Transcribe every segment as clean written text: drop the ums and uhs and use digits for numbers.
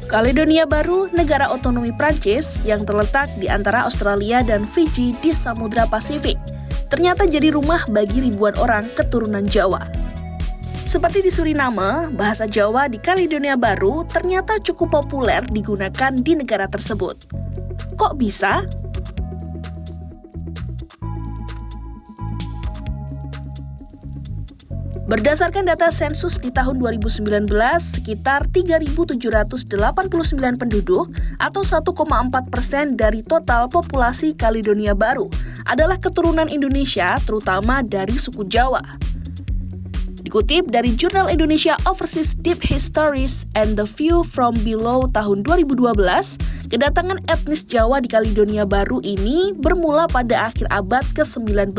Kaledonia Baru, negara otonomi Prancis yang terletak di antara Australia dan Fiji di Samudra Pasifik, ternyata jadi rumah bagi ribuan orang keturunan Jawa. Seperti di Suriname, bahasa Jawa di Kaledonia Baru ternyata cukup populer digunakan di negara tersebut. Kok bisa? Berdasarkan data sensus di tahun 2019, sekitar 3.789 penduduk atau 1,4% dari total populasi Kaledonia Baru adalah keturunan Indonesia, terutama dari suku Jawa. Dikutip dari Jurnal Indonesia Overseas Deep Histories and the View from Below tahun 2012, kedatangan etnis Jawa di Kaledonia Baru ini bermula pada akhir abad ke-19.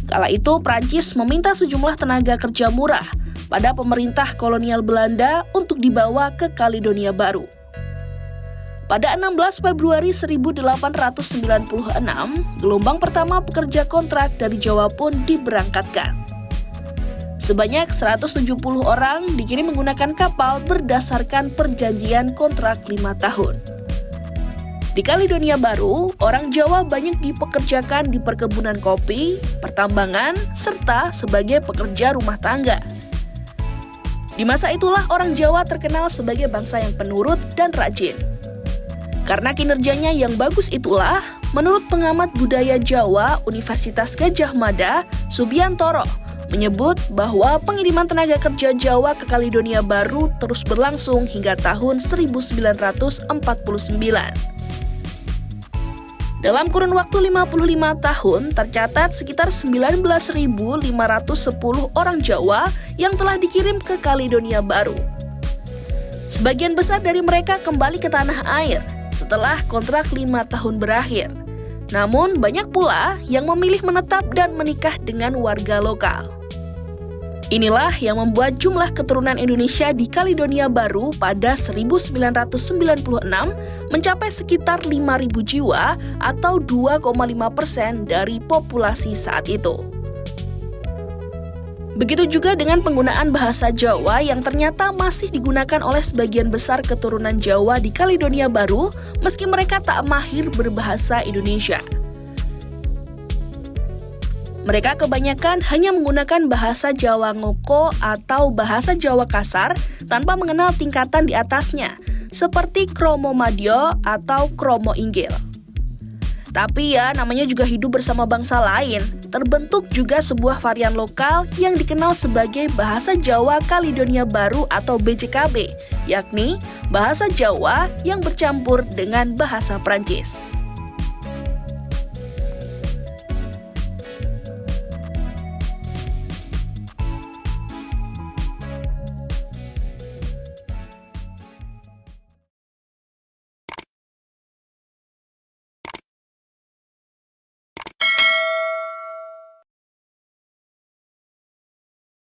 Kala itu, Prancis meminta sejumlah tenaga kerja murah pada pemerintah kolonial Belanda untuk dibawa ke Kaledonia Baru. Pada 16 Februari 1896, gelombang pertama pekerja kontrak dari Jawa pun diberangkatkan. Sebanyak 170 orang dikirim menggunakan kapal berdasarkan perjanjian kontrak 5 tahun. Di Kaledonia Baru, orang Jawa banyak dipekerjakan di perkebunan kopi, pertambangan, serta sebagai pekerja rumah tangga. Di masa itulah orang Jawa terkenal sebagai bangsa yang penurut dan rajin. Karena kinerjanya yang bagus itulah, menurut pengamat budaya Jawa Universitas Gadjah Mada, Subiantoro, menyebut bahwa pengiriman tenaga kerja Jawa ke Kaledonia Baru terus berlangsung hingga tahun 1949. Dalam kurun waktu 55 tahun, tercatat sekitar 19.510 orang Jawa yang telah dikirim ke Kaledonia Baru. Sebagian besar dari mereka kembali ke tanah air setelah kontrak 5 tahun berakhir. Namun, banyak pula yang memilih menetap dan menikah dengan warga lokal. Inilah yang membuat jumlah keturunan Indonesia di Kaledonia Baru pada 1996 mencapai sekitar 5.000 jiwa atau 2,5% dari populasi saat itu. Begitu juga dengan penggunaan bahasa Jawa yang ternyata masih digunakan oleh sebagian besar keturunan Jawa di Kaledonia Baru meski mereka tak mahir berbahasa Indonesia. Mereka kebanyakan hanya menggunakan bahasa Jawa Ngoko atau bahasa Jawa kasar tanpa mengenal tingkatan di atasnya, seperti Kromo Madya atau Kromo Inggil. Tapi ya, namanya juga hidup bersama bangsa lain. Terbentuk juga sebuah varian lokal yang dikenal sebagai Bahasa Jawa Kaledonia Baru atau BJKB, yakni bahasa Jawa yang bercampur dengan bahasa Prancis.